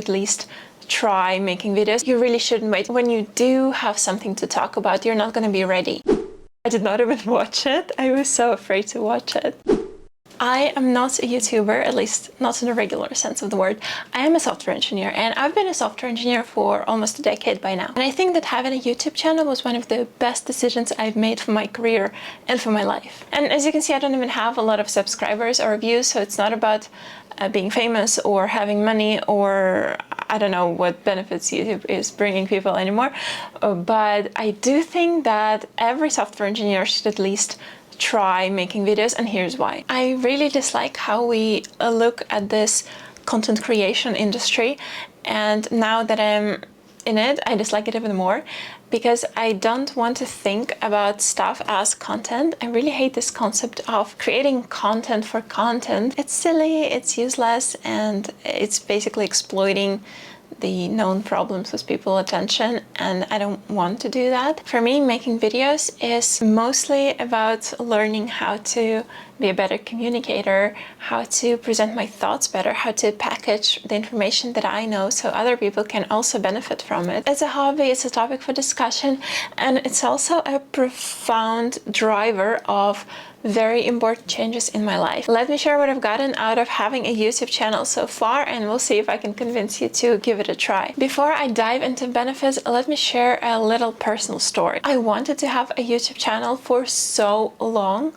at least try making videos. You really shouldn't wait. When you do have something to talk about, you're not going to be ready. I did not even watch it. I was so afraid to watch it. I am not a YouTuber, at least not in the regular sense of the word. I am a software engineer, and I've been a software engineer for almost a decade by now. And I think that having a YouTube channel was one of the best decisions I've made for my career and for my life. And as you can see, I don't even have a lot of subscribers or views, so it's not about being famous or having money, or I don't know what benefits YouTube is bringing people anymore. But I do think that every software engineer should at least try making videos, and here's why. I really dislike how we look at this content creation industry, and now that I'm in it, I dislike it even more because I don't want to think about stuff as content. I really hate this concept of creating content for content. It's silly, it's useless, and it's basically exploiting the known problems with people's attention, and I don't want to do that. For me, making videos is mostly about learning how to be a better communicator, how to present my thoughts better, how to package the information that I know so other people can also benefit from it. It's a hobby, it's a topic for discussion, and it's also a profound driver of very important changes in my life. Let me share what I've gotten out of having a YouTube channel so far, and we'll see if I can convince you to give it a try. Before I dive into benefits, let me share a little personal story. I wanted to have a YouTube channel for so long.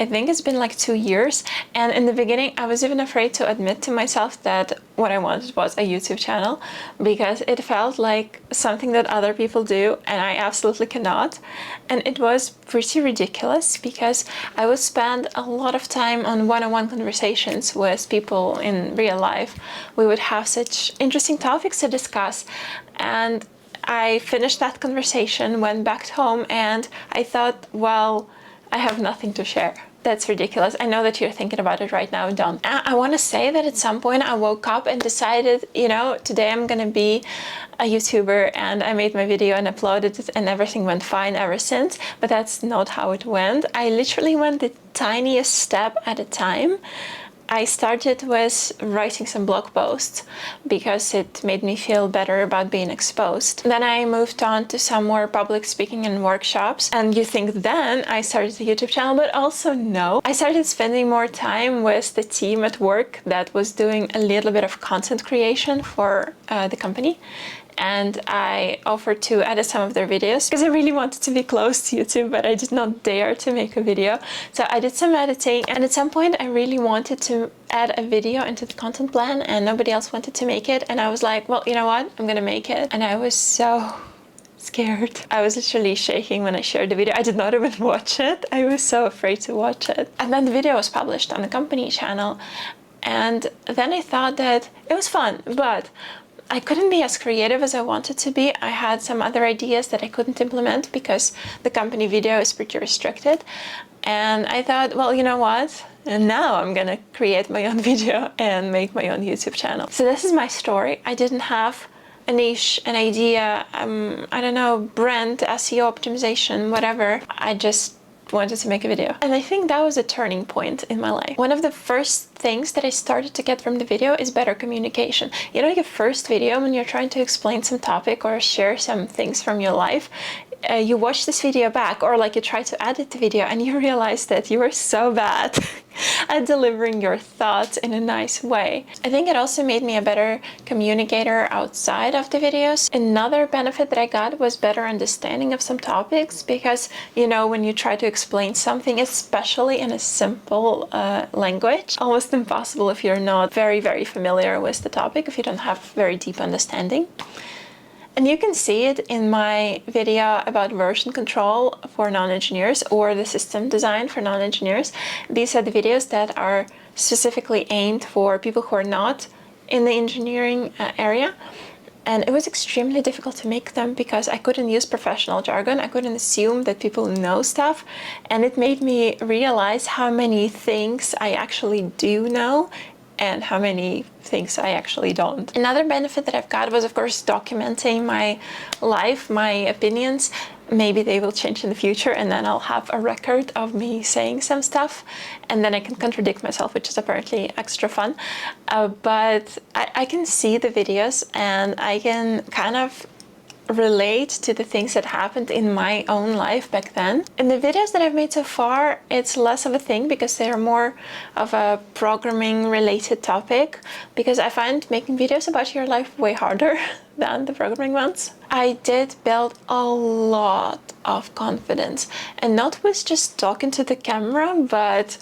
I think it's been like 2 years, and in the beginning I was even afraid to admit to myself that what I wanted was a YouTube channel, because it felt like something that other people do and I absolutely cannot. And it was pretty ridiculous because I would spend a lot of time on one-on-one conversations with people in real life. We would have such interesting topics to discuss, and I finished that conversation, went back home, and I thought, well, I have nothing to share. That's ridiculous. I know that you're thinking about it right now, Don. I want to say that at some point I woke up and decided, you know, today I'm gonna be a YouTuber, and I made my video and uploaded it, and everything went fine ever since. But that's not how it went. I literally went the tiniest step at a time. I started with writing some blog posts because it made me feel better about being exposed. Then I moved on to some more public speaking and workshops. And you think then I started a YouTube channel, but also no. I started spending more time with the team at work that was doing a little bit of content creation for the company. And I offered to edit some of their videos because I really wanted to be close to YouTube, but I did not dare to make a video. So I did some editing, and at some point I really wanted to add a video into the content plan, and nobody else wanted to make it. And I was like, well, you know what? I'm gonna make it. And I was so scared. I was literally shaking when I shared the video. I did not even watch it. I was so afraid to watch it. And then the video was published on the company channel. And then I thought that it was fun, but I couldn't be as creative as I wanted to be. I had some other ideas that I couldn't implement because the company video is pretty restricted. And I thought, well, you know what? And now I'm gonna create my own video and make my own YouTube channel. So this is my story. I didn't have a niche, an idea, I don't know, brand, SEO optimization, whatever. I just wanted to make a video. And I think that was a turning point in my life. One of the first things that I started to get from the video is better communication. You know, your first video when you're trying to explain some topic or share some things from your life, you watch this video back, or like you try to edit the video and you realize that you were so bad at delivering your thoughts in a nice way. I think it also made me a better communicator outside of the videos. Another benefit that I got was better understanding of some topics, because, you know, when you try to explain something, especially in a simple language, almost impossible if you're not very, very familiar with the topic, if you don't have very deep understanding. And you can see it in my video about version control for non-engineers, or the system design for non-engineers. These are the videos that are specifically aimed for people who are not in the engineering area. And it was extremely difficult to make them because I couldn't use professional jargon. I couldn't assume that people know stuff. And it made me realize how many things I actually do know and how many things I actually don't. Another benefit that I've got was, of course, documenting my life, my opinions. Maybe they will change in the future, and then I'll have a record of me saying some stuff, and then I can contradict myself, which is apparently extra fun. But I can see the videos, and I can kind of relate to the things that happened in my own life back then. In the videos that I've made so far, it's less of a thing because they're more of a programming related topic, because I find making videos about your life way harder than the programming ones. I did build a lot of confidence, and not with just talking to the camera, but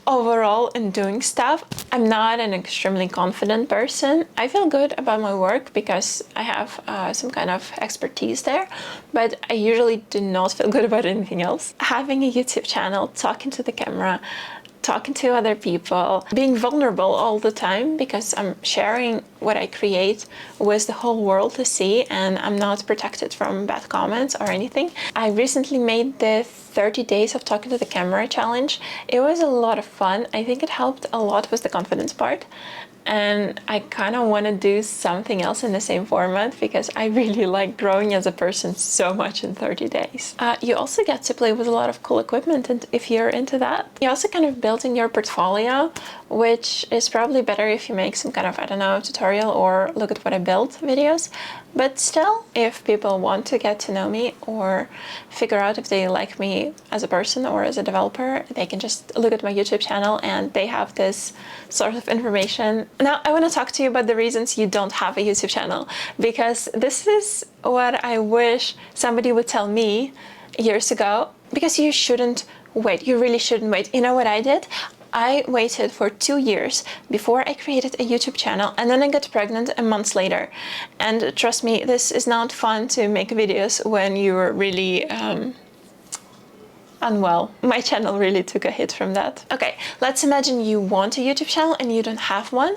overall in doing stuff. I'm not an extremely confident person. I feel good about my work because I have some kind of expertise there, but I usually do not feel good about anything else. Having a YouTube channel, talking to the camera, talking to other people, being vulnerable all the time because I'm sharing what I create with the whole world to see, and I'm not protected from bad comments or anything. I recently made the 30 days of talking to the camera challenge. It was a lot of fun. I think it helped a lot with the confidence part. And I kind of want to do something else in the same format because I really like growing as a person so much in 30 days. You also get to play with a lot of cool equipment, and if you're into that, you also kind of building your portfolio, which is probably better if you make some kind of, I don't know, tutorial or look at what I built videos. But still, if people want to get to know me or figure out if they like me as a person or as a developer, they can just look at my YouTube channel and they have this sort of information. Now, I want to talk to you about the reasons you don't have a YouTube channel, because this is what I wish somebody would tell me years ago, because you shouldn't wait. You really shouldn't wait. You know what I did? I waited for 2 years before I created a YouTube channel, and then I got pregnant a month later. And trust me, this is not fun to make videos when you're really unwell. My channel really took a hit from that. Okay, let's imagine you want a YouTube channel and you don't have one.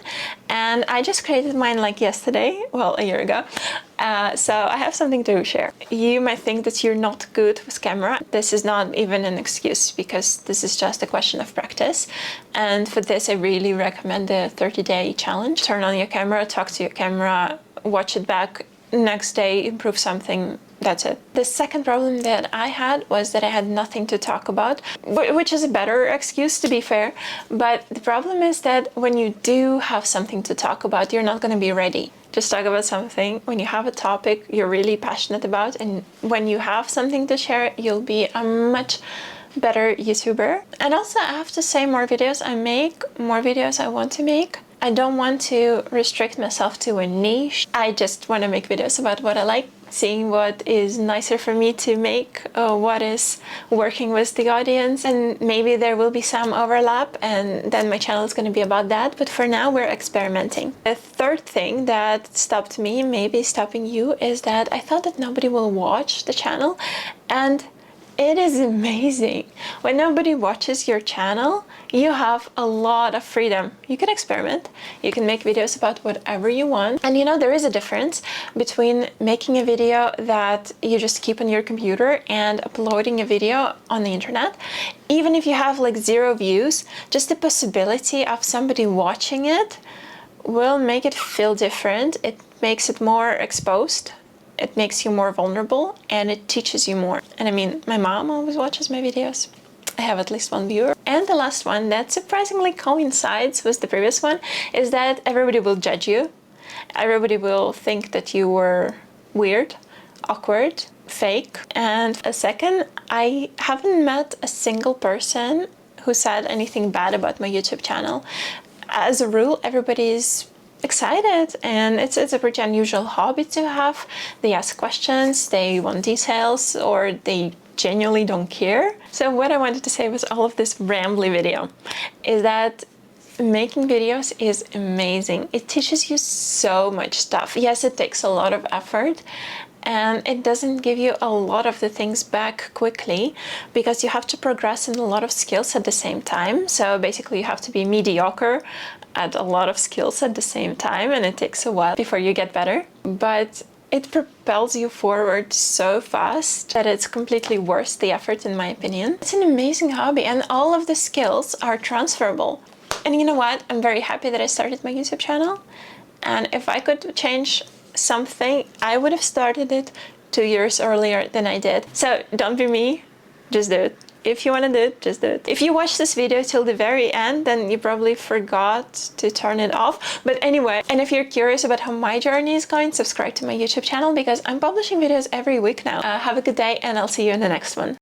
And I just created mine like yesterday, well, a year ago. So I have something to share. You might think that you're not good with camera. This is not even an excuse, because this is just a question of practice. And for this, I really recommend the 30-day challenge. Turn on your camera, talk to your camera, watch it back, next day improve something. That's it. The second problem that I had was that I had nothing to talk about, which is a better excuse, to be fair. But the problem is that when you do have something to talk about, you're not going to be ready. Just talk about something when you have a topic you're really passionate about, and when you have something to share, you'll be a much better YouTuber. And also, I have to say, more videos I make, more videos I want to make. I don't want to restrict myself to a niche. I just want to make videos about what I like, seeing what is nicer for me to make, what is working with the audience, and maybe there will be some overlap, and then my channel is going to be about that. But for now, we're experimenting. The third thing that stopped me, maybe stopping you, is that I thought that nobody will watch the channel, and it is amazing. When nobody watches your channel, you have a lot of freedom. You can experiment, you can make videos about whatever you want. And you know, there is a difference between making a video that you just keep on your computer and uploading a video on the internet. Even if you have like 0 views, just the possibility of somebody watching it will make it feel different. It makes it more exposed. It makes you more vulnerable, and it teaches you more. And I mean, my mom always watches my videos. I have at least 1 viewer. And the last one that surprisingly coincides with the previous one is that everybody will judge you. Everybody will think that you were weird, awkward, fake. And a second, I haven't met a single person who said anything bad about my YouTube channel. As a rule, everybody's excited, and it's a pretty unusual hobby to have. They ask questions, they want details, or they genuinely don't care. So what I wanted to say with all of this rambly video is that making videos is amazing. It teaches you so much stuff. Yes, it takes a lot of effort, and it doesn't give you a lot of the things back quickly, because you have to progress in a lot of skills at the same time. So basically you have to be mediocre at a lot of skills at the same time, and it takes a while before you get better. But it propels you forward so fast that it's completely worth the effort, in my opinion. It's an amazing hobby, and all of the skills are transferable. And you know what? I'm very happy that I started my YouTube channel. And if I could change something, I would have started it 2 years earlier than I did. So don't be me, just do it. If you want to do it, just do it. If you watch this video till the very end, then you probably forgot to turn it off. But anyway, and if you're curious about how my journey is going, subscribe to my YouTube channel because I'm publishing videos every week now. Have a good day and I'll see you in the next one.